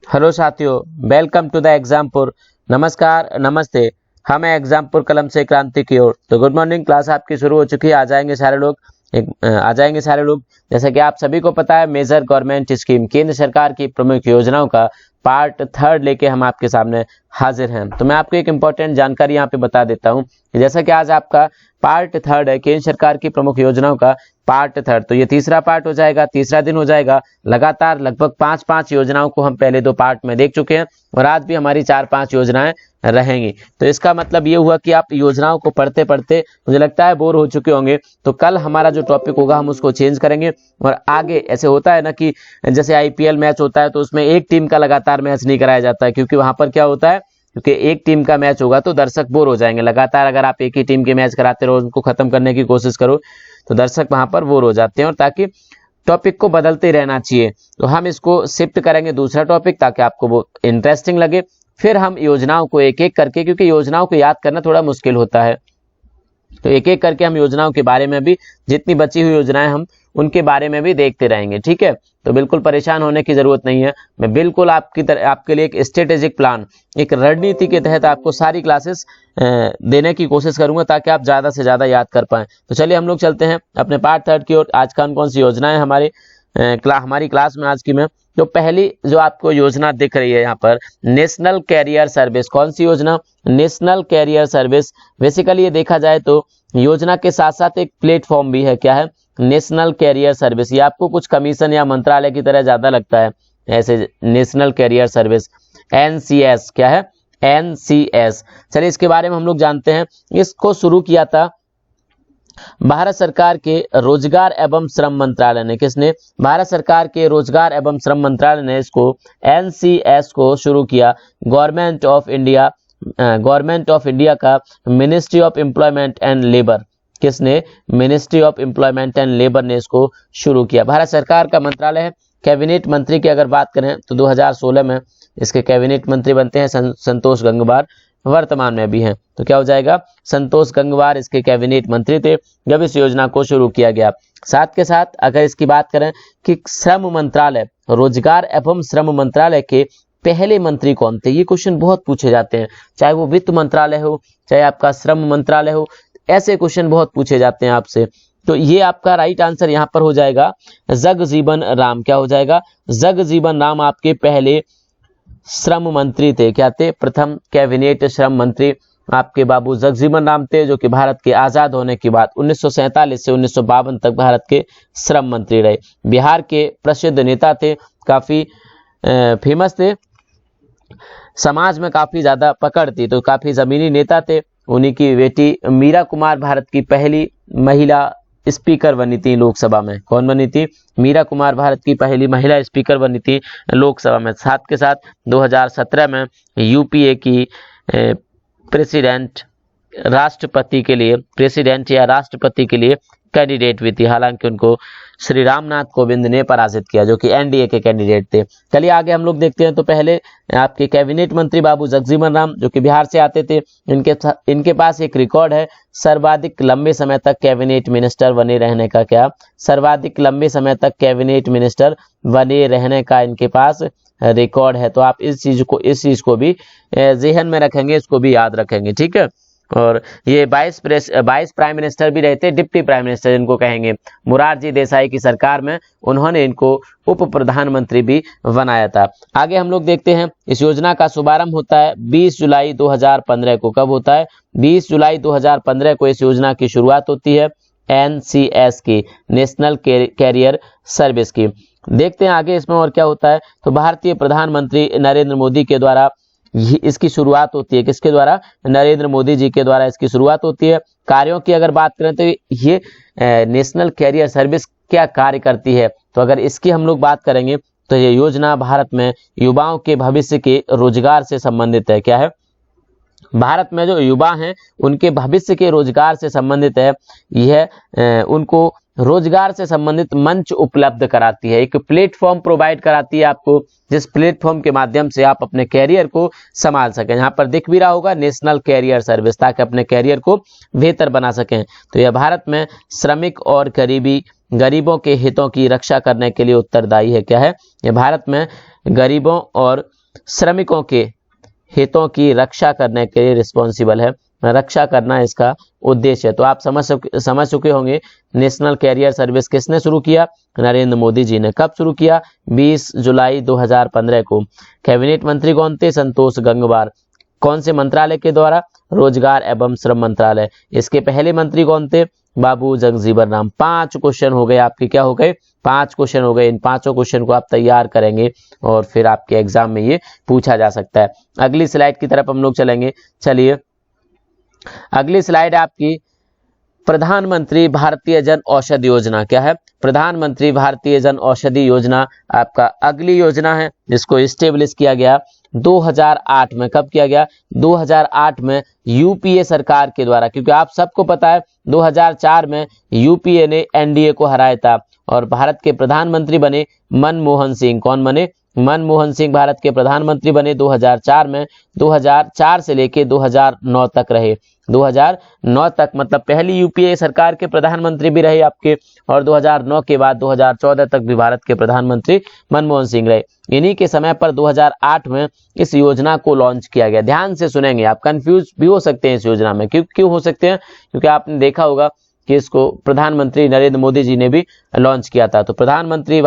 Hello साथियों, welcome to the Exampur. नमस्कार, नमस्ते। हम हैं एग्जामपुर कलम से क्रांति की ओर। तो गुड मॉर्निंग, क्लास आपकी शुरू हो चुकी है। आ जाएंगे सारे लोग। जैसा कि आप सभी को पता है, मेजर गवर्नमेंट स्कीम, केंद्र सरकार की प्रमुख योजनाओं का पार्ट 3 लेके हम आपके सामने हाजिर हैं। तो मैं आपको एक इंपॉर्टेंट जानकारी यहाँ पे बता देता हूँ। जैसा कि आज आपका पार्ट 3 है, केंद्र सरकार की प्रमुख योजनाओं का पार्ट 3, तो ये तीसरा पार्ट हो जाएगा, तीसरा दिन हो जाएगा। लगातार लगभग 5 योजनाओं को हम पहले 2 पार्ट में देख चुके हैं और आज भी हमारी 4-5 योजनाएं रहेंगी। तो इसका मतलब ये हुआ कि आप योजनाओं को पढ़ते पढ़ते मुझे लगता है बोर हो चुके होंगे। तो कल हमारा जो टॉपिक होगा हम उसको चेंज करेंगे और आगे ऐसे होता है ना कि जैसे आईपीएल मैच होता है तो उसमें एक टीम का लगातार मैच नहीं कराया जाता है, क्योंकि वहां पर क्या होता है, क्योंकि एक टीम का मैच होगा तो दर्शक बोर हो जाएंगे। लगातार अगर आप एक ही टीम के मैच कराते रहो, उनको खत्म करने की कोशिश करो तो दर्शक वहां पर बोर हो जाते हैं। और ताकि टॉपिक को बदलते रहना चाहिए तो हम इसको शिफ्ट करेंगे दूसरा टॉपिक, ताकि आपको वो इंटरेस्टिंग लगे। फिर हम योजनाओं को एक एक करके, क्योंकि योजनाओं को याद करना थोड़ा मुश्किल होता है, तो एक एक करके हम योजनाओं के बारे में भी, जितनी बची हुई योजनाएं हम उनके बारे में भी देखते रहेंगे। ठीक है, तो बिल्कुल परेशान होने की जरूरत नहीं है। मैं बिल्कुल आपके लिए एक स्ट्रेटेजिक प्लान, एक रणनीति के तहत आपको सारी क्लासेस देने की कोशिश करूंगा, ताकि आप ज्यादा से ज्यादा याद कर पाएं। तो चलिए हम लोग चलते हैं अपने पार्ट 3 की ओर। आज कौन सी योजनाएं हमारी क्लास में आज की में। तो पहली जो आपको योजना दिख रही है यहाँ पर, नेशनल कैरियर सर्विस। कौन सी योजना? National carrier service. बेसिकली ये देखा जाए तो योजना के साथ साथ एक प्लेटफॉर्म भी है। क्या है? National carrier service. ये आपको कुछ कमीशन या मंत्रालय की तरह ज्यादा लगता है ऐसे, नेशनल कैरियर सर्विस, एनसीएस। क्या है? एनसीएस। चलिए इसके बारे में हम लोग जानते हैं। इसको शुरू किया था भारत सरकार के रोजगार एवं श्रम मंत्रालय ने। किसने? भारत सरकार के रोजगार एवं श्रम मंत्रालय ने इसको एनसीएस को शुरू किया। गवर्नमेंट ऑफ इंडिया का ministry of employment and labour. किसने? Ministry of employment and labour ने इसको शुरू किया। भारत सरकार का मंत्रालय है। कैबिनेट मंत्री की अगर बात करें तो 2016 में इसके कैबिनेट मंत्री बनते हैं संतोष गंगवार, वर्तमान में भी हैं। तो क्या हो जाएगा? संतोष गंगवार इसके कैबिनेट मंत्री थे जब इस योजना को शुरू किया गया। साथ के साथ अगर इसकी बात करें कि श्रम मंत्रालय, रोजगार एवं श्रम मंत्रालय के पहले मंत्री कौन थे, ये क्वेश्चन बहुत पूछे जाते हैं। चाहे वो वित्त मंत्रालय हो, चाहे आपका श्रम मंत्रालय हो, ऐसे क्वेश्चन बहुत पूछे जाते हैं आपसे। तो ये आपका राइट आंसर यहाँ पर हो जाएगा जगजीवन राम। क्या हो जाएगा? जगजीवन राम आपके पहले श्रम मंत्री थे। क्या थे? प्रथम कैबिनेट श्रम मंत्री आपके बाबू जगजीवन राम थे, जो कि भारत के आजाद होने के बाद 1947 से 1952 तक भारत के श्रम मंत्री रहे। बिहार के प्रसिद्ध नेता थे, काफी फेमस थे, समाज में काफी ज्यादा पकड़ थी, तो काफी जमीनी नेता थे। उन्हीं की बेटी मीरा कुमार भारत की पहली महिला स्पीकर बनी थी लोकसभा में। कौन बनी थी? मीरा कुमार भारत की पहली महिला स्पीकर बनी थी लोकसभा में। साथ के साथ 2017 में यूपीए की प्रेसिडेंट या राष्ट्रपति के लिए कैंडिडेट भी थी। हालांकि उनको श्री रामनाथ कोविंद ने पराजित किया, जो कि एनडीए के कैंडिडेट थे। चलिए आगे हम लोग देखते हैं। तो पहले आपके कैबिनेट मंत्री बाबू जगजीवन राम, जो कि बिहार से आते थे, इनके पास एक रिकॉर्ड है सर्वाधिक लंबे समय तक कैबिनेट मिनिस्टर बने रहने का। क्या? सर्वाधिक लंबे समय तक कैबिनेट मिनिस्टर बने रहने का इनके पास रिकॉर्ड है। तो आप इस चीज को भी जेहन में रखेंगे, इसको भी याद रखेंगे। ठीक है। और ये 22 प्राइम मिनिस्टर भी रहते, डिप्टी प्राइम मिनिस्टर इनको कहेंगे। मोरारजी देसाई की सरकार में उन्होंने इनको उप प्रधानमंत्री भी बनाया था। आगे हम लोग देखते हैं। इस योजना का शुभारंभ होता है 20 जुलाई 2015 को। कब होता है? 20 जुलाई 2015 को इस योजना की शुरुआत होती है, एनसीएस की, नेशनल कैरियर सर्विस की। देखते हैं आगे इसमें और क्या होता है। तो भारतीय प्रधानमंत्री नरेंद्र मोदी के द्वारा इसकी शुरुआत होती है। किसके द्वारा? नरेंद्र मोदी जी के द्वारा इसकी शुरुआत होती है। कार्यों की अगर बात करें तो ये नेशनल कैरियर सर्विस क्या कार्य करती है, तो अगर इसकी हम लोग बात करेंगे तो ये योजना भारत में युवाओं के भविष्य के रोजगार से संबंधित है। क्या है? भारत में जो युवा हैं उनके भविष्य के रोजगार से संबंधित है। यह उनको रोजगार से संबंधित मंच उपलब्ध कराती है, एक प्लेटफॉर्म प्रोवाइड कराती है आपको, जिस प्लेटफॉर्म के माध्यम से आप अपने कैरियर को संभाल सकें। यहाँ पर दिख भी रहा होगा नेशनल कैरियर सर्विस, ताकि अपने कैरियर को बेहतर बना सकें। तो यह भारत में श्रमिक और गरीबी गरीबों के हितों की रक्षा करने के लिए उत्तरदायी है। क्या है ये? भारत में गरीबों और श्रमिकों के हितों की रक्षा करने के लिए रिस्पॉन्सिबल है, रक्षा करना इसका उद्देश्य है। तो आप समझ चुके होंगे नेशनल कैरियर सर्विस किसने शुरू किया? नरेंद्र मोदी जी ने। कब शुरू किया? 20 जुलाई 2015 को। कैबिनेट मंत्री कौन थे? संतोष गंगवार। कौन से मंत्रालय के द्वारा? रोजगार एवं श्रम मंत्रालय। इसके पहले मंत्री कौन थे? बाबू जगजीवन राम। 5 क्वेश्चन हो गए आपके। क्या हो गए? 5 क्वेश्चन हो गए। इन 5 क्वेश्चन को आप तैयार करेंगे और फिर आपके एग्जाम में ये पूछा जा सकता है। अगली स्लाइड की तरफ हम लोग चलेंगे। चलिए अगली स्लाइड आपकी प्रधानमंत्री भारतीय जन औषधि योजना। क्या है? प्रधानमंत्री भारतीय जन औषधि योजना आपका अगली योजना है जिसको इस्टेब्लिश किया गया 2008 में। कब किया गया? 2008 में यूपीए सरकार के द्वारा। क्योंकि आप सबको पता है 2004 में यूपीए ने एनडीए को हराया था और भारत के प्रधानमंत्री बने मनमोहन सिंह। कौन बने? मनमोहन सिंह भारत के प्रधानमंत्री बने 2004 में। 2004 से लेके 2009 तक रहे। 2009 तक मतलब पहली यूपीए सरकार के प्रधानमंत्री भी रहे आपके, और 2009 के बाद 2014 तक भी भारत के प्रधानमंत्री मनमोहन सिंह रहे। इन्हीं के समय पर 2008 में इस योजना को लॉन्च किया गया। ध्यान से सुनेंगे, आप कंफ्यूज भी हो सकते हैं इस योजना में। क्यों हो सकते हैं? क्योंकि आपने देखा होगा कि इसको प्रधानमंत्री नरेंद्र मोदी जी ने भी लॉन्च किया था। तो प्रधानमंत्री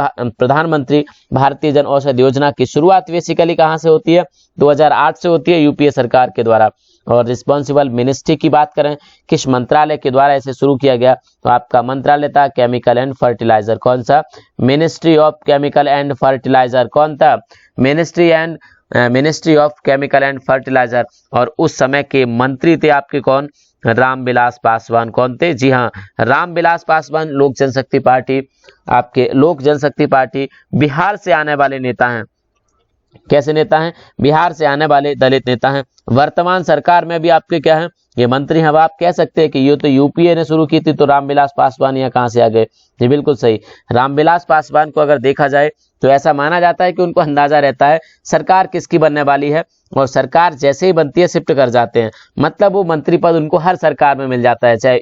भारतीय जन औषधि योजना की शुरुआत बेसिकली कहाँ से होती है? 2008 से होती है यूपीए सरकार के द्वारा। और रिस्पॉन्सिबल मिनिस्ट्री की बात करें, किस मंत्रालय के द्वारा इसे शुरू किया गया? तो आपका मंत्रालय था केमिकल एंड फर्टिलाइजर। कौन सा? Ministry of chemical and fertiliser. कौन था? Ministry of chemical and fertiliser. और उस समय के मंत्री थे आपके कौन? रामविलास पासवान। कौन थे? जी हाँ, रामविलास पासवान। लोक जनशक्ति पार्टी बिहार से आने वाले नेता हैं। कैसे नेता हैं? बिहार से आने वाले दलित नेता हैं। वर्तमान सरकार में भी आपके क्या हैं? ये मंत्री हैं। अब आप कह सकते हैं कि ये तो यूपीए ने शुरू की थी, तो रामविलास पासवान यहाँ कहाँ से आ गए? जी बिल्कुल सही। रामविलास पासवान को अगर देखा जाए तो ऐसा माना जाता है कि उनको अंदाजा रहता है सरकार किसकी बनने वाली है, और सरकार जैसे ही बनती है शिफ्ट कर जाते हैं। मतलब वो मंत्री पद उनको हर सरकार में मिल जाता है, चाहे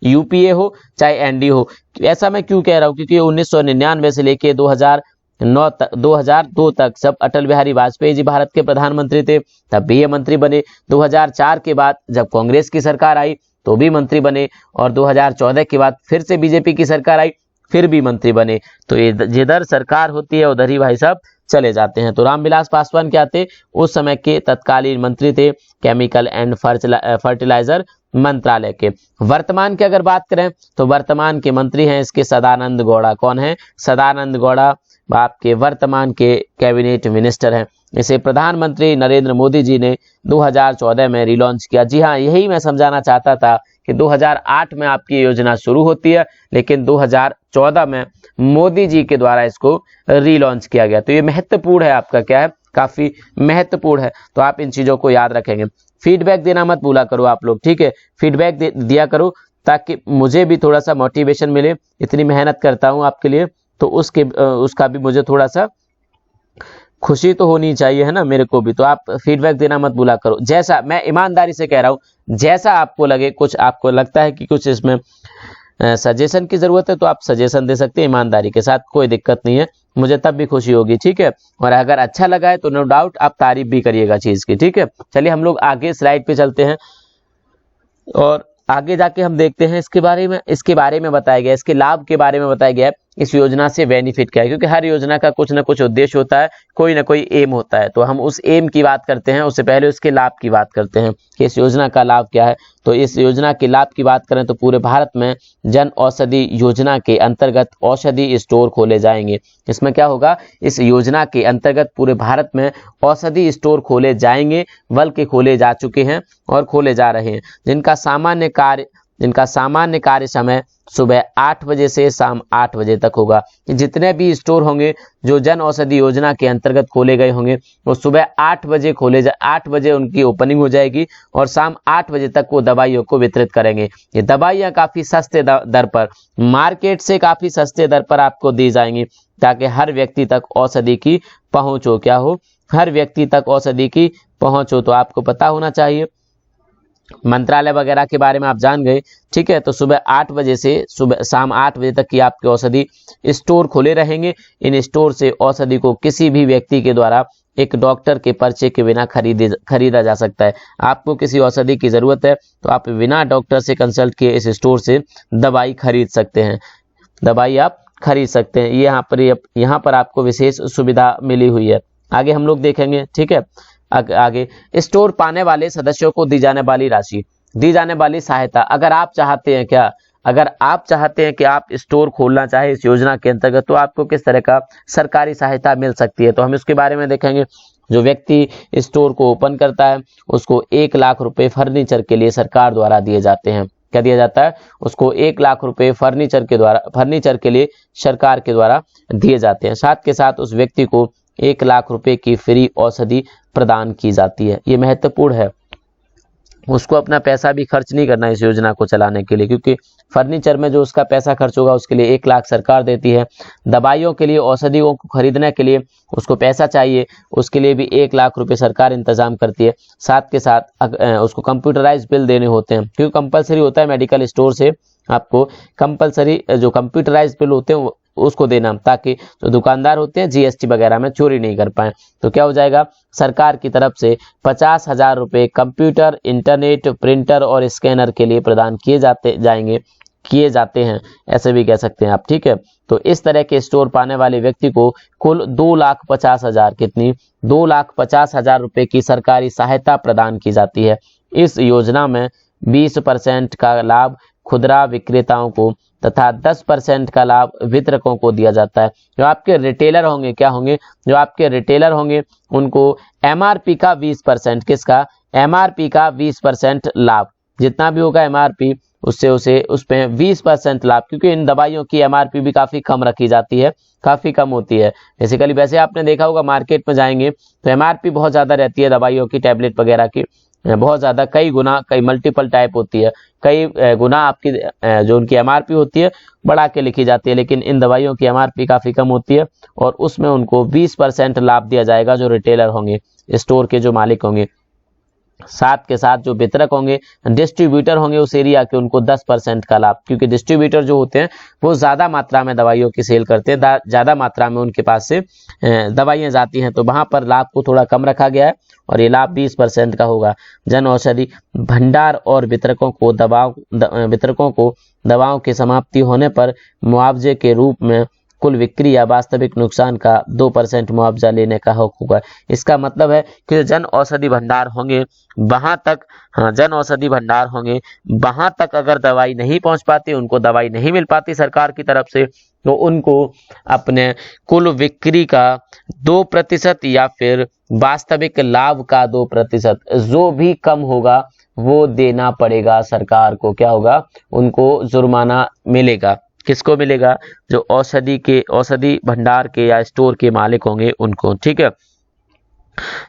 यूपीए हो चाहे एनडीए हो। ऐसा मैं क्यों कह रहा हूँ? क्योंकि 1999 से लेके 2002 तक जब अटल बिहारी वाजपेयी जी भारत के प्रधानमंत्री थे तब भी ये मंत्री बने। 2004 के बाद जब कांग्रेस की सरकार आई तो भी मंत्री बने, और 2014 के बाद फिर से बीजेपी की सरकार आई फिर भी मंत्री बने। तो ये जिधर सरकार होती है उधर ही भाई साहब चले जाते हैं। तो रामविलास पासवान क्या थे? उस समय के तत्कालीन मंत्री थे केमिकल एंड फर्टिलाइजर मंत्रालय के। वर्तमान की अगर बात करें तो वर्तमान के मंत्री हैं इसके सदानंद गौड़ा। कौन है? सदानंद गौड़ा आपके वर्तमान के कैबिनेट मिनिस्टर हैं। इसे प्रधानमंत्री नरेंद्र मोदी जी ने 2014 में रिलॉन्च किया। जी हाँ, यही मैं समझाना चाहता था कि 2008 में आपकी योजना शुरू होती है, लेकिन 2014 में मोदी जी के द्वारा इसको रिलॉन्च किया गया। तो ये महत्वपूर्ण है आपका। क्या है? काफी महत्वपूर्ण है। तो आप इन चीजों को याद रखेंगे। फीडबैक देना मत भूला करो आप लोग, ठीक है? फीडबैक दिया करो ताकि मुझे भी थोड़ा सा मोटिवेशन मिले। इतनी मेहनत करता हूँ आपके लिए, तो उसका भी मुझे थोड़ा सा खुशी तो होनी चाहिए, है ना, मेरे को भी। तो आप फीडबैक देना मत भूला करो। जैसा मैं ईमानदारी से कह रहा हूँ, जैसा आपको लगे, कुछ आपको लगता है कि कुछ इसमें सजेशन की जरूरत है तो आप सजेशन दे सकते हैं ईमानदारी के साथ, कोई दिक्कत नहीं है, मुझे तब भी खुशी होगी, ठीक है? और अगर अच्छा लगा है तो नो डाउट आप तारीफ भी करिएगा चीज की, ठीक है? चलिए हम लोग आगे स्लाइड पे चलते हैं और आगे जाके हम देखते हैं इसके बारे में बताया गया, इसके लाभ के बारे में बताया गया है, इस योजना से बेनिफिट क्या है। क्योंकि हर योजना का कुछ ना कुछ उद्देश्य होता है, कोई ना कोई एम होता है। तो हम उस एम की बात करते हैं, उससे पहले उसके लाभ की बात करते हैं कि इस योजना का लाभ क्या है। तो इस योजना के लाभ की बात करें तो पूरे भारत में जन औषधि योजना के अंतर्गत औषधि स्टोर खोले जाएंगे। इसमें क्या होगा? इस योजना के अंतर्गत पूरे भारत में औषधि स्टोर खोले जाएंगे, बल्कि खोले जा चुके हैं और खोले जा रहे हैं, जिनका सामान्य कार्य समय सुबह 8 बजे से शाम 8 बजे तक होगा। जितने भी स्टोर होंगे जो जन औषधि योजना के अंतर्गत खोले गए होंगे वो सुबह 8 बजे उनकी ओपनिंग हो जाएगी और शाम 8 बजे तक वो दवाइयों को वितरित करेंगे। ये दवाइयाँ काफ़ी सस्ते दर पर, मार्केट से काफ़ी सस्ते दर पर आपको दी जाएंगी, ताकि हर व्यक्ति तक औषधि की पहुँच हो। क्या हो? हर व्यक्ति तक औषधि की पहुँच हो। तो आपको पता होना चाहिए मंत्रालय वगैरह के बारे में आप जान गए, ठीक है। तो सुबह 8 बजे से सुबह शाम 8 बजे तक की आपके औषधि स्टोर खुले रहेंगे। इन स्टोर से औषधि को किसी भी व्यक्ति के द्वारा एक डॉक्टर के पर्चे के बिना खरीदा जा सकता है। आपको किसी औषधि की जरूरत है तो आप बिना डॉक्टर से कंसल्ट किए इस स्टोर से दवाई खरीद सकते हैं, दवाई आप खरीद सकते हैं। ये यहाँ पर आपको विशेष सुविधा मिली हुई है। आगे हम लोग देखेंगे, ठीक है। आगे स्टोर पाने वाले सदस्यों को दी जाने वाली राशि, दी जाने वाली सहायता। अगर आप चाहते हैं कि आप स्टोर खोलना चाहे इस योजना के अंतर्गत, तो आपको किस तरह का सरकारी सहायता मिल सकती है, तो हम इसके बारे में देखेंगे। जो व्यक्ति स्टोर को ओपन करता है उसको 1 लाख रुपए फर्नीचर के लिए सरकार द्वारा दिए जाते हैं। क्या दिया जाता है? उसको 1 लाख रुपए फर्नीचर के लिए सरकार के द्वारा दिए जाते हैं। साथ के साथ उस व्यक्ति को 1 लाख रुपए की फ्री औषधि प्रदान की जाती है। ये महत्वपूर्ण है, उसको अपना पैसा भी खर्च नहीं करना इस योजना को चलाने के लिए, क्योंकि फर्नीचर में जो उसका पैसा खर्च होगा उसके लिए 1 लाख सरकार देती है। दवाइयों के लिए, औषधियों को खरीदने के लिए उसको पैसा चाहिए, उसके लिए भी 1 लाख रुपए सरकार इंतजाम करती है। साथ के साथ उसको कंप्यूटराइज बिल देने होते हैं, क्योंकि कंपलसरी होता है मेडिकल स्टोर से आपको कंपलसरी जो कंप्यूटराइज बिल होते हैं उसको देना, ताकि जो दुकानदार होते हैं जीएसटी वगैरह में चोरी नहीं कर पाए। तो क्या हो जाएगा, सरकार की तरफ से 50,000 रुपए कंप्यूटर, इंटरनेट, प्रिंटर और स्कैनर के लिए प्रदान किए जाते हैं, ऐसे भी कह सकते हैं आप, ठीक है। तो इस तरह के स्टोर पाने वाले व्यक्ति को कुल 2,50,000 कितनी 2,50,000 रुपए की सरकारी सहायता प्रदान की जाती है। इस योजना में 20% का लाभ खुदरा विक्रेताओं को तथा 10% का लाभ वितरकों को दिया जाता है। जो आपके रिटेलर होंगे, क्या होंगे, जो आपके रिटेलर होंगे उनको एमआरपी का 20%, किसका, एमआरपी का 20% लाभ, जितना भी होगा एमआरपी उससे उस पे 20% लाभ, क्योंकि इन दवाइयों की एमआरपी भी काफी कम रखी जाती है, काफी कम होती है बेसिकली। वैसे आपने देखा होगा मार्केट में जाएंगे तो एमआरपी बहुत ज्यादा रहती है दवाइयों की, टैबलेट वगैरह की बहुत ज्यादा, कई गुना, कई मल्टीपल टाइप होती है, कई गुना आपकी जो उनकी एमआरपी होती है बढ़ा के लिखी जाती है। लेकिन इन दवाइयों की एमआरपी काफी कम होती है और उसमें उनको 20% लाभ दिया जाएगा जो रिटेलर होंगे, स्टोर के जो मालिक होंगे। साथ के साथ जो वितरक होंगे, डिस्ट्रीब्यूटर होंगे उस एरिया के, उनको 10% का लाभ, क्योंकि डिस्ट्रीब्यूटर जो होते हैं वो ज्यादा मात्रा में दवाइयों की सेल करते हैं, ज्यादा मात्रा में उनके पास से दवाइयां जाती हैं, तो वहां पर लाभ को थोड़ा कम रखा गया है और ये लाभ 20% का होगा। जन औषधि भंडार और वितरकों को दवाओं की समाप्ति होने पर मुआवजे के रूप में कुल बिक्री या वास्तविक नुकसान का 2% मुआवजा लेने का हक होगा। इसका मतलब है कि जन औषधि भंडार होंगे वहां तक अगर दवाई नहीं पहुंच पाती, उनको दवाई नहीं मिल पाती सरकार की तरफ से, तो उनको अपने कुल बिक्री का 2% या फिर वास्तविक लाभ का 2%, जो भी कम होगा वो देना पड़ेगा सरकार को। क्या होगा, उनको जुर्माना मिलेगा। किसको मिलेगा, जो औषधि भंडार के या स्टोर के मालिक होंगे उनको, ठीक है।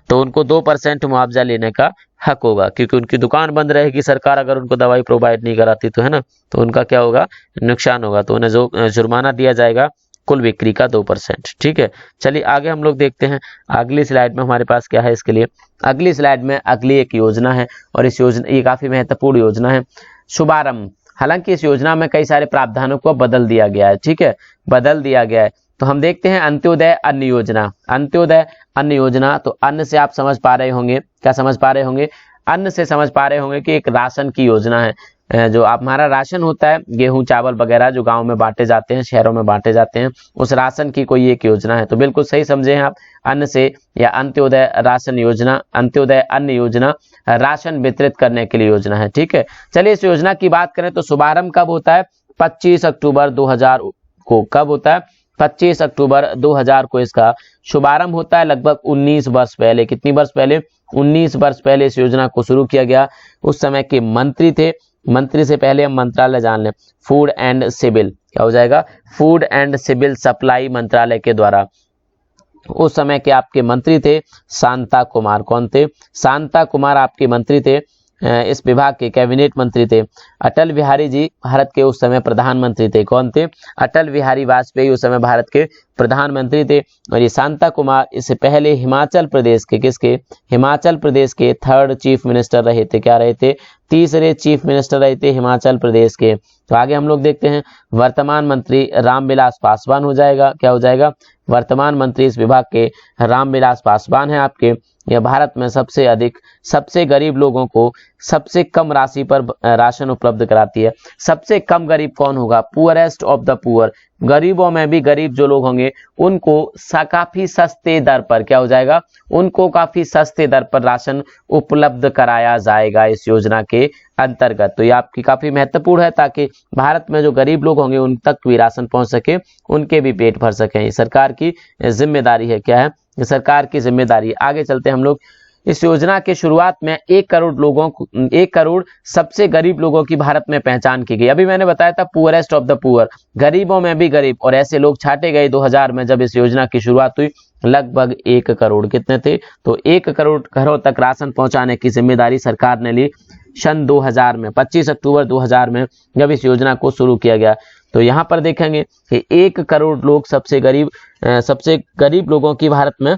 तो उनको 2% मुआवजा लेने का हक होगा, क्योंकि उनकी दुकान बंद रहेगी, सरकार अगर उनको दवाई प्रोवाइड नहीं कराती तो, है ना, तो उनका क्या होगा, नुकसान होगा, तो उन्हें जो जुर्माना दिया जाएगा कुल बिक्री का 2%, ठीक है। चलिए आगे हम लोग देखते हैं अगली स्लाइड में हमारे पास क्या है इसके लिए। अगली स्लाइड में अगली एक योजना है और इस योजना, ये काफी महत्वपूर्ण योजना है, शुभारंभ। हालांकि इस योजना में कई सारे प्रावधानों को बदल दिया गया है, ठीक है, बदल दिया गया है। तो हम देखते हैं अंत्योदय अन्न योजना। अंत्योदय अन्न योजना, तो अन्न से आप समझ पा रहे होंगे, क्या समझ पा रहे होंगे, अन्न से समझ पा रहे होंगे कि एक राशन की योजना है। जो हमारा राशन होता है, गेहूं चावल वगैरह जो गांव में बांटे जाते हैं, शहरों में बांटे जाते हैं, उस राशन की कोई एक योजना है। तो बिल्कुल सही समझे हैं आप, अन्न से या अंत्योदय राशन योजना, अंत्योदय अन्न योजना राशन वितरित करने के लिए योजना है, ठीक है। चलिए इस योजना की बात करें तो शुभारंभ कब होता है, 25 अक्टूबर 2000 को। कब होता है, 25 अक्टूबर 2000 को इसका शुभारंभ होता है, लगभग 19 वर्ष पहले। कितनी वर्ष पहले, 19 वर्ष पहले इस योजना को शुरू किया गया। उस समय के मंत्री थे, मंत्री से पहले हम मंत्रालय जान लें, फूड एंड सिविल, क्या हो जाएगा, फूड एंड सिविल सप्लाई मंत्रालय के द्वारा। उस समय के आपके मंत्री थे शांता कुमार। कौन थे, शांता कुमार आपके मंत्री थे। इस विभाग के कैबिनेट मंत्री थे? अटल बिहारी जी भारत के उस समय प्रधानमंत्री थे। कौन थे? अटल बिहारी वाजपेयी उस समय भारत के प्रधानमंत्री थे। और ये शांता कुमार इससे पहले हिमाचल प्रदेश के किसके? हिमाचल प्रदेश के 3rd चीफ मिनिस्टर रहे थे। क्या रहे थे? तीसरे चीफ मिनिस्टर रहे थे हिमाचल प्रदेश के। तो आगे हम लोग देखते हैं, वर्तमान मंत्री रामविलास पासवान हो जाएगा। क्या हो जाएगा? वर्तमान मंत्री इस विभाग के रामविलास पासवान है आपके। यह भारत में सबसे अधिक, सबसे गरीब लोगों को सबसे कम राशि पर राशन उपलब्ध कराती है। सबसे कम गरीब कौन होगा? पुअरेस्ट ऑफ द पुअर, गरीबों में भी गरीब जो लोग होंगे उनको काफी सस्ते दर पर, क्या हो जाएगा? उनको काफी सस्ते दर पर राशन उपलब्ध कराया जाएगा इस योजना के अंतर्गत। तो ये आपकी काफी महत्वपूर्ण है, ताकि भारत में जो गरीब लोग होंगे उन तक भी राशन पहुंच सके, उनके भी पेट भर सके। सरकार की जिम्मेदारी है। क्या है? सरकार की जिम्मेदारी है। आगे चलते हैं हम लोग। इस योजना के शुरुआत में 1 करोड़ लोगों को, 1 करोड़ सबसे गरीब लोगों की भारत में पहचान की गई। अभी मैंने बताया था पुअरेस्ट ऑफ द पुअर, गरीबों में भी गरीब, और ऐसे लोग छांटे गए 2000 में जब इस योजना की शुरुआत हुई। लगभग 1 करोड़, कितने थे? तो 1 करोड़ घरों तक राशन पहुंचाने की जिम्मेदारी सरकार ने ली सन 2000 में, 25 अक्टूबर 2000 में जब इस योजना को शुरू किया गया। तो यहाँ पर देखेंगे कि 1 करोड़ लोग सबसे गरीब लोगों की भारत में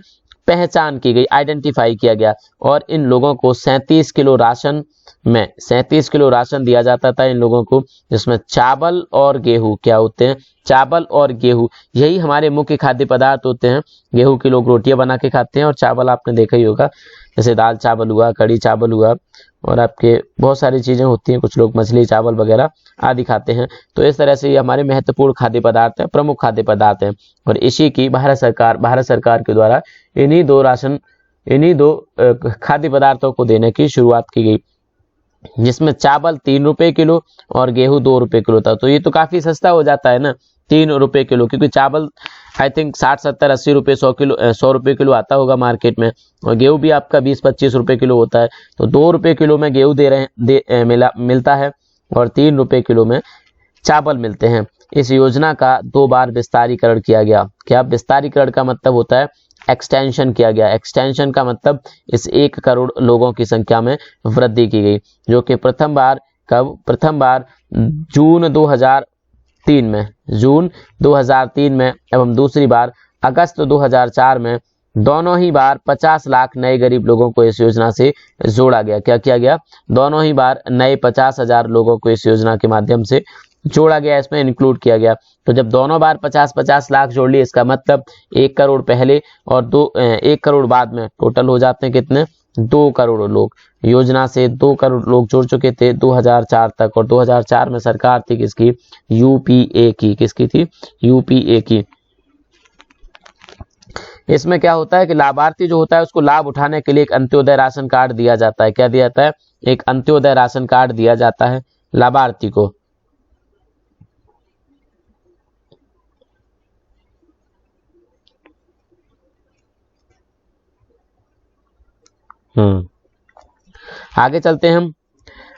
पहचान की गई, आइडेंटिफाई किया गया, और इन लोगों को 37 किलो राशन में 37 किलो राशन दिया जाता था इन लोगों को, जिसमें चावल और गेहूं, क्या होते हैं? चावल और गेहूं, यही हमारे मुख्य खाद्य पदार्थ होते हैं। गेहूं की लोग रोटियां बना के खाते हैं, और चावल आपने देखा ही होगा, जैसे दाल चावल हुआ, कड़ी चावल हुआ, और आपके बहुत सारी चीजें होती हैं, कुछ लोग मछली चावल वगैरह आदि खाते हैं। तो इस तरह से ये हमारे महत्वपूर्ण खाद्य पदार्थ है, प्रमुख खाद्य पदार्थ हैं। और इसी की भारत सरकार के द्वारा इन्हीं दो खाद्य पदार्थों को देने की शुरुआत की गई, जिसमें चावल 3 रुपए किलो और गेहूं 2 रुपए किलो था। तो ये तो काफी सस्ता हो जाता है ना, 3 रुपए किलो, क्योंकि चावल आई थिंक 60, 70, 80 रुपए, 100 रुपए किलो आता होगा मार्केट में, और गेहूं भी आपका 20, 25 रुपए किलो होता है। तो 2 रुपए किलो में गेहूं मिलता है, और 3 रुपए किलो में चावल मिलते हैं। इस योजना का 2 बार विस्तारीकरण किया गया। क्या विस्तारीकरण का मतलब होता है? एक्सटेंशन किया गया। एक्सटेंशन का मतलब इस 1 करोड़ लोगों की संख्या में वृद्धि की गई, जो कि प्रथम बार जून 2003 में एवं दूसरी बार अगस्त 2004 में। दोनों ही बार 50 लाख नए गरीब लोगों को इस योजना से जोड़ा गया। क्या किया गया? दोनों ही बार नए 50,000 लोगों को इस योजना के माध्यम से जोड़ा गया, इसमें इंक्लूड किया गया। तो जब दोनों बार 50-50 लाख जोड़ लिए, इसका मतलब 1 करोड़ पहले और 1 करोड़ बाद में टोटल हो जाते हैं कितने? 2 करोड़ लोग। योजना से 2 करोड़ लोग जुड़ चुके थे 2004 तक, और 2004 में सरकार थी किसकी? यूपीए की। किसकी थी? यूपीए की। इसमें क्या होता है कि लाभार्थी जो होता है उसको लाभ उठाने के लिए एक अंत्योदय राशन कार्ड दिया जाता है। क्या दिया जाता है? एक अंत्योदय राशन कार्ड दिया जाता है लाभार्थी को। आगे चलते हैं हम।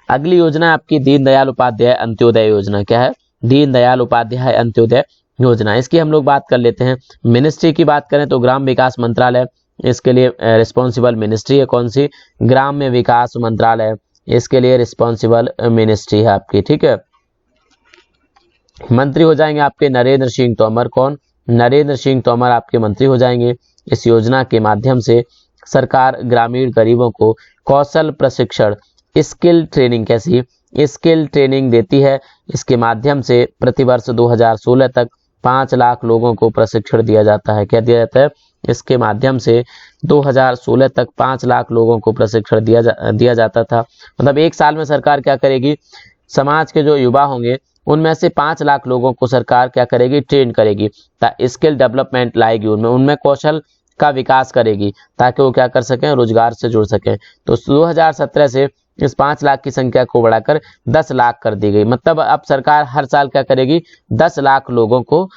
अगली योजना आपकी दीनदयाल उपाध्याय अंत्योदय योजना। क्या है? दीनदयाल उपाध्याय अंत्योदय योजना। इसकी हम लोग बात कर लेते हैं। मिनिस्ट्री की बात करें तो ग्राम विकास मंत्रालय इसके लिए रिस्पॉन्सिबल मिनिस्ट्री है। कौन सी? ग्राम विकास मंत्रालय इसके लिए रिस्पॉन्सिबल मिनिस्ट्री है आपकी। ठीक है। मंत्री हो जाएंगे आपके नरेंद्र सिंह तोमर। कौन? नरेंद्र सिंह तोमर आपके मंत्री हो जाएंगे। इस योजना के माध्यम से सरकार ग्रामीण गरीबों को कौशल प्रशिक्षण, स्किल ट्रेनिंग, कैसी स्किल ट्रेनिंग देती है। इसके माध्यम से प्रतिवर्ष 2016 तक 5 लाख लोगों को प्रशिक्षण दिया जाता है। क्या दिया जाता है? इसके माध्यम से 2016 तक 5 लाख लोगों को प्रशिक्षण दिया जाता था। मतलब 1 साल में सरकार क्या करेगी? समाज के जो युवा होंगे उनमें से 5 लाख लोगों को सरकार क्या करेगी? ट्रेन करेगी। स्किल डेवलपमेंट लाएगी, उनमें कौशल का विकास करेगी, ताकि वो क्या कर सकें? रोजगार से जुड़ सकें। तो 2017 से इस 5 लाख की संख्या को बढ़ाकर 10 लाख कर दी गई। मतलब अब सरकार हर साल क्या करेगी? 10 लाख लोगों को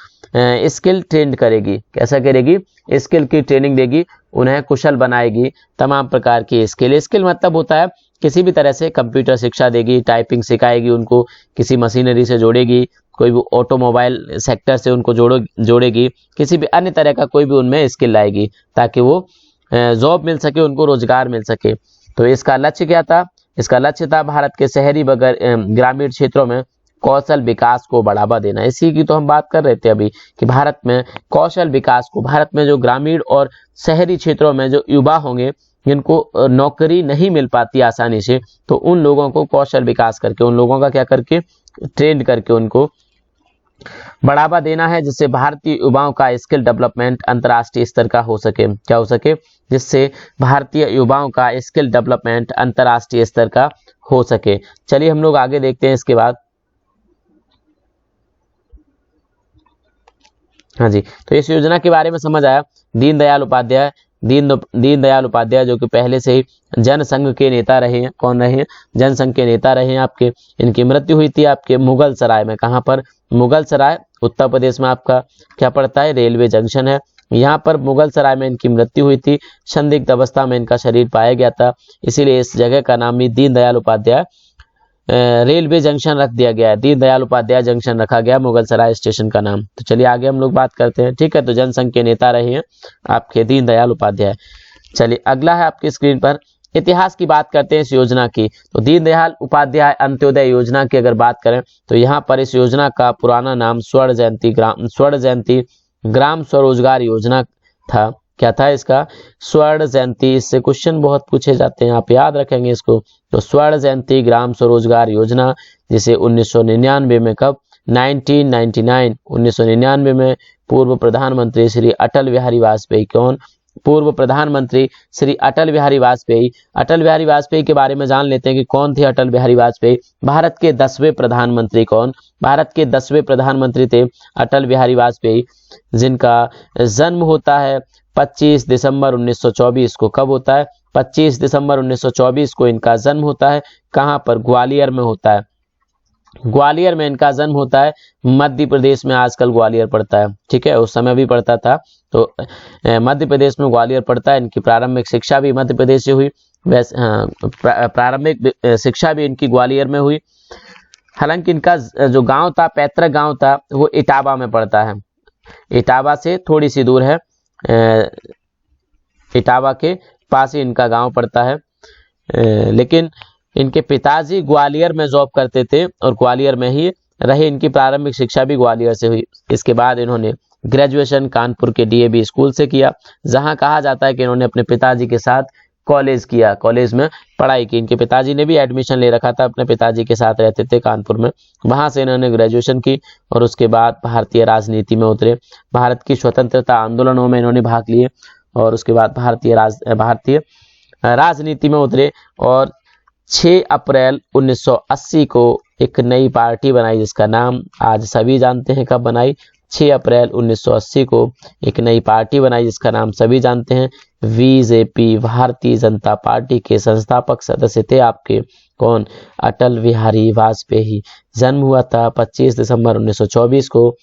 स्किल ट्रेंड करेगी। कैसा करेगी? स्किल की ट्रेनिंग देगी, उन्हें कुशल बनाएगी, तमाम प्रकार की स्किल मतलब होता है किसी भी तरह से कंप्यूटर शिक्षा देगी, टाइपिंग सिखाएगी, उनको किसी मशीनरी से जोड़ेगी, कोई भी ऑटोमोबाइल सेक्टर से उनको जोड़ेगी, किसी भी अन्य तरह का कोई भी उनमें स्किल लाएगी, ताकि वो जॉब मिल सके, उनको रोजगार मिल सके। तो इसका लक्ष्य क्या था? इसका लक्ष्य था भारत के शहरी ग्रामीण क्षेत्रों में कौशल विकास को बढ़ावा देना। इसी की तो हम बात कर रहे थे अभी कि भारत में कौशल विकास को, भारत में जो ग्रामीण और शहरी क्षेत्रों में जो युवा होंगे जिनको नौकरी नहीं मिल पाती आसानी से, तो उन लोगों को कौशल विकास करके, उन लोगों का क्या करके, ट्रेंड करके उनको बढ़ावा देना है, जिससे भारतीय युवाओं का स्किल डेवलपमेंट अंतर्राष्ट्रीय स्तर का हो सके। क्या हो सके? जिससे भारतीय युवाओं का स्किल डेवलपमेंट अंतर्राष्ट्रीय स्तर का हो सके। चलिए हम लोग आगे देखते हैं इसके बाद। हाँ जी, तो इस योजना के बारे में समझ आया। दीनदयाल उपाध्याय जो कि पहले से ही जनसंघ के नेता रहे हैं। कौन रहे हैं? जनसंघ के नेता रहे हैं आपके। इनकी मृत्यु हुई थी आपके मुगल सराय में। कहाँ पर? मुगल सराय उत्तर प्रदेश में आपका क्या पड़ता है? रेलवे जंक्शन है। यहाँ पर मुगल सराय में इनकी मृत्यु हुई थी। संदिग्ध अवस्था में इनका शरीर पाया गया था, इसीलिए इस जगह का नाम भी दीनदयाल उपाध्याय रेलवे जंक्शन रख दिया गया है। दीनदयाल उपाध्याय जंक्शन रखा गया, मुगल सराय स्टेशन का नाम। तो चलिए आगे हम लोग बात करते हैं। ठीक है, तो जनसंघ के नेता रहे हैं आपके दीनदयाल उपाध्याय। चलिए अगला है आपकी स्क्रीन पर, इतिहास की बात करते हैं इस योजना की। तो दीनदयाल उपाध्याय अंत्योदय योजना की अगर बात करें तो यहाँ पर इस योजना का पुराना नाम स्वर्ण जयंती ग्राम स्वरोजगार योजना था। क्या था इसका? स्वर्ण जयंती। इससे क्वेश्चन बहुत पूछे जाते हैं, आप याद रखेंगे इसको। तो स्वर्ण जयंती ग्राम स्वरोजगार योजना, जिसे 1999 में, कब? 1999 में पूर्व प्रधानमंत्री श्री अटल बिहारी वाजपेयी, कौन? पूर्व प्रधानमंत्री श्री अटल बिहारी वाजपेयी। अटल बिहारी वाजपेयी के बारे में जान लेते हैं कि कौन थे अटल बिहारी वाजपेयी। भारत के 10वें प्रधानमंत्री। कौन? भारत के 10वें प्रधानमंत्री थे अटल बिहारी वाजपेयी, जिनका जन्म होता है 25 दिसंबर 1924 को। कब होता है? 25 दिसंबर 1924 को इनका जन्म होता है। कहाँ पर? ग्वालियर में होता है। ग्वालियर में इनका जन्म होता है। मध्य प्रदेश में आजकल ग्वालियर पड़ता है। ठीक है, उस समय भी पड़ता था, तो मध्य प्रदेश में ग्वालियर पड़ता है। इनकी प्रारंभिक शिक्षा भी मध्य प्रदेश से हुई। वैसे प्रारंभिक शिक्षा भी इनकी ग्वालियर में हुई। हालांकि इनका जो गांव था, पैतृक गांव था, वो इटावा में पड़ता है। इटावा से थोड़ी सी दूर है, इटावा के पास ही इनका गांव पड़ता है। लेकिन इनके पिताजी ग्वालियर में जॉब करते थे और ग्वालियर में ही रहे। इनकी प्रारंभिक शिक्षा भी ग्वालियर से हुई। इसके बाद इन्होंने ग्रेजुएशन कानपुर के डीएवी स्कूल से किया, जहां कहा जाता है कि इन्होंने अपने पिताजी के साथ कॉलेज किया, कॉलेज में पढ़ाई की। इनके पिताजी ने भी एडमिशन ले रखा था, अपने पिताजी के साथ रहते थे कानपुर में। वहां से इन्होंने ग्रेजुएशन की और उसके बाद भारतीय राजनीति में उतरे। भारत की स्वतंत्रता आंदोलनों में इन्होंने भाग लिए और उसके बाद भारतीय राजनीति में उतरे। और 6 अप्रैल 1980 को एक नई पार्टी बनाई, जिसका नाम आज सभी जानते हैं। कब बनाई? 6 अप्रैल 1980 को एक नई पार्टी बनाई, जिसका नाम सभी जानते हैं, बीजेपी। भारतीय जनता पार्टी के संस्थापक सदस्य थे आपके कौन? अटल बिहारी वाजपेयी। जन्म हुआ था 25 दिसंबर 1924 को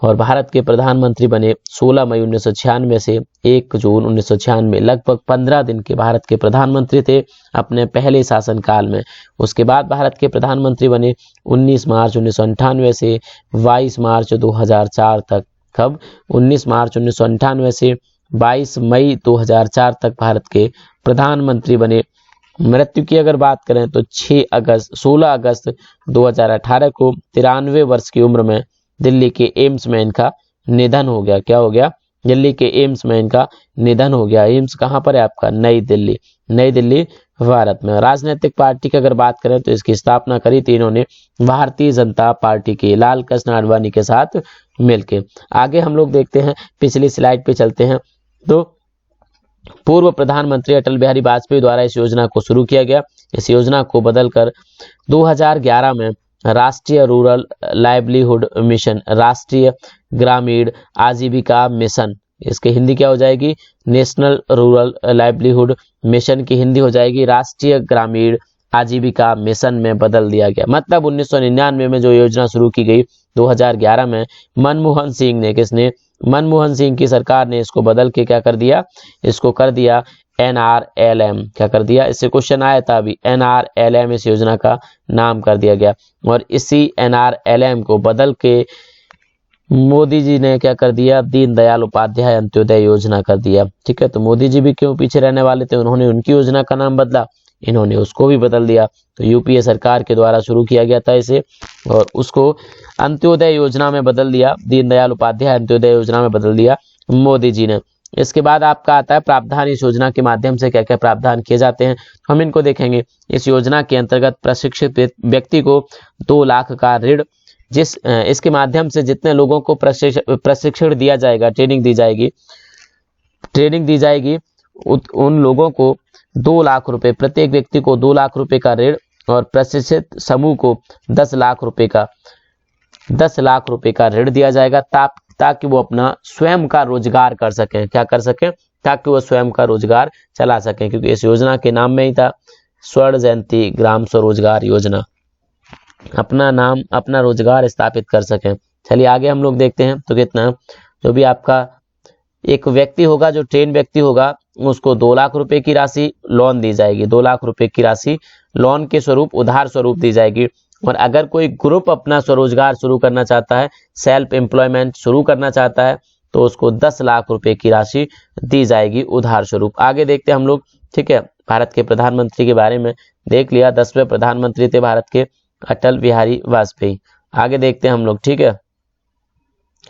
और भारत के प्रधानमंत्री बने 16 मई 1996 से 1 जून 1996। लगभग 15 दिन के भारत के प्रधानमंत्री थे अपने पहले शासनकाल में। उसके बाद भारत के प्रधानमंत्री बने 19 मार्च 1998 से 22 मार्च 2004 तक। कब? 19 मार्च 1998 से 22 मई 2004 तक भारत के प्रधानमंत्री बने। मृत्यु की अगर बात करें तो 16 अगस्त 2018 को 93 वर्ष की उम्र में दिल्ली के एम्स में इनका निधन हो गया। क्या हो गया? दिल्ली के एम्स में इनका निधन हो गया। एम्स कहाँ पर है आपका? नई दिल्ली, नई दिल्ली भारत में। राजनीतिक पार्टी की अगर बात करें तो इसकी स्थापना करी थी इन्होंने भारतीय जनता पार्टी के लाल कृष्ण आडवाणी के साथ मिलकर। आगे हम लोग देखते हैं, पिछली स्लाइड पे चलते हैं। तो पूर्व प्रधानमंत्री अटल बिहारी वाजपेयी द्वारा इस योजना को शुरू किया गया। इस योजना को बदलकर 2011 में राष्ट्रीय रूरल लाइवलीहुड मिशन, राष्ट्रीय ग्रामीण आजीविका मिशन, इसकी हिंदी क्या हो जाएगी? नेशनल रूरल लाइवलीहुड मिशन की हिंदी हो जाएगी राष्ट्रीय ग्रामीण आजीविका मिशन में बदल दिया गया। मतलब 1999 में जो योजना शुरू की गई, 2011 में मनमोहन सिंह ने, किसने? मनमोहन सिंह की सरकार ने इसको बदल के क्या कर दिया? इसको कर दिया NRLM। क्या कर दिया? इससे क्वेश्चन आया था अभी। NRLM इस योजना का नाम कर दिया गया और इसी NRLM को बदल के मोदी जी ने क्या कर दिया? दीनदयाल उपाध्याय अंत्योदय योजना कर दिया। ठीक है, तो मोदी जी भी क्यों पीछे रहने वाले थे? उन्होंने उनकी योजना का नाम बदला इन्होंने उसको भी बदल दिया। तो यूपीए सरकार के द्वारा शुरू किया गया था इसे, और उसको अंत्योदय योजना में बदल दिया, दीनदयाल उपाध्याय अंत्योदय योजना में बदल दिया मोदी जी ने। इसके बाद आपका आता है प्रावधान। इस योजना के माध्यम से क्या क्या प्रावधान किए जाते हैं, हम इनको देखेंगे। इस योजना के अंतर्गत प्रशिक्षित व्यक्ति को 2 लाख का ऋण, इसके माध्यम से जितने लोगों को प्रशिक्षण दिया जाएगा, ट्रेनिंग दी जाएगी उन लोगों को 2 लाख रुपए, प्रत्येक व्यक्ति को 2 लाख रुपए का ऋण, और प्रशिक्षित समूह को 10 लाख रुपए का ऋण दिया जाएगा, ताकि वो अपना स्वयं का रोजगार कर सकें। क्या कर सकें? ताकि वो स्वयं का रोजगार चला सकें, क्योंकि इस योजना के नाम में ही था स्वर्ण जयंती ग्राम स्वरोजगार योजना, अपना रोजगार स्थापित कर सकें। चलिए आगे हम लोग देखते हैं। तो कितना, जो भी आपका एक व्यक्ति होगा, जो ट्रेन व्यक्ति होगा, उसको 2 लाख रुपए की राशि लोन दी जाएगी। 2 लाख रुपए की राशि लोन के स्वरूप, उधार स्वरूप दी जाएगी। और अगर कोई ग्रुप अपना स्वरोजगार शुरू करना चाहता है, सेल्फ एम्प्लॉयमेंट शुरू करना चाहता है, तो उसको 10 लाख रुपए की राशि दी जाएगी उधार स्वरूप। आगे देखते हैं हम लोग, ठीक है। भारत के प्रधानमंत्री के बारे में देख लिया, 10वें प्रधानमंत्री थे भारत के अटल बिहारी वाजपेयी। आगे देखते हैं हम लोग, ठीक है।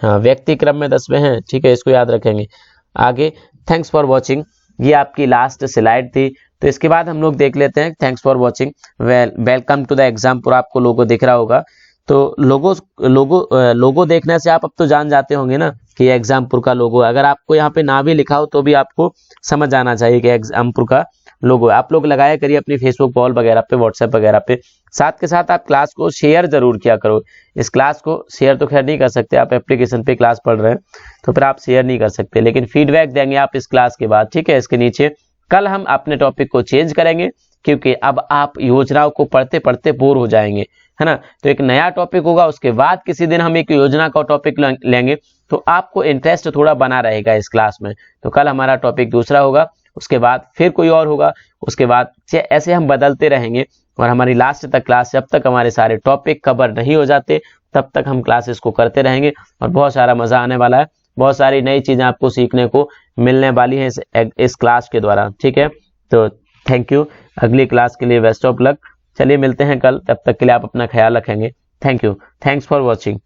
हाँ, व्यक्ति क्रम में 10वें हैं, ठीक है, इसको याद रखेंगे। आगे, थैंक्स फॉर वॉचिंग, ये आपकी लास्ट स्लाइड थी। तो इसके बाद हम लोग देख लेते हैं thanks for watching, welcome to the exam. पर आपको लोगो दिख रहा होगा, तो लोगो देखने से आप अब तो जान जाते होंगे ना कि एग्जामपुर का लोगो। अगर आपको यहाँ पे ना भी लिखा हो तो भी आपको समझ आना चाहिए कि एग्जामपुर का लोगो। आप लोग लगाया करिए अपनी फेसबुक वॉल वगैरह पे, व्हाट्सएप वगैरह पे। साथ के साथ आप क्लास को शेयर जरूर किया करो। इस क्लास को शेयर तो खैर नहीं कर सकते, आप एप्लीकेशन पे क्लास पढ़ रहे हैं तो फिर आप शेयर नहीं कर सकते, लेकिन फीडबैक देंगे आप इस क्लास के बाद, ठीक है, इसके नीचे। कल हम अपने टॉपिक को चेंज करेंगे, क्योंकि अब आप योजनाओं को पढ़ते पढ़ते बोर हो जाएंगे, है ना। तो एक नया टॉपिक होगा, उसके बाद किसी दिन हम एक योजना का टॉपिक लेंगे, तो आपको इंटरेस्ट थोड़ा बना रहेगा इस क्लास में। तो कल हमारा टॉपिक दूसरा होगा, उसके बाद फिर कोई और होगा, उसके बाद ऐसे हम बदलते रहेंगे। और हमारी लास्ट तक क्लास, जब तक हमारे सारे टॉपिक कवर नहीं हो जाते, तब तक हम क्लासेस को करते रहेंगे, और बहुत सारा मजा आने वाला है। बहुत सारी नई चीजें आपको सीखने को मिलने वाली हैं इस क्लास के द्वारा, ठीक है। तो थैंक यू, अगली क्लास के लिए बेस्ट ऑफ लक। चलिए मिलते हैं कल, तब तक के लिए आप अपना ख्याल रखेंगे। Thank you, thanks for watching.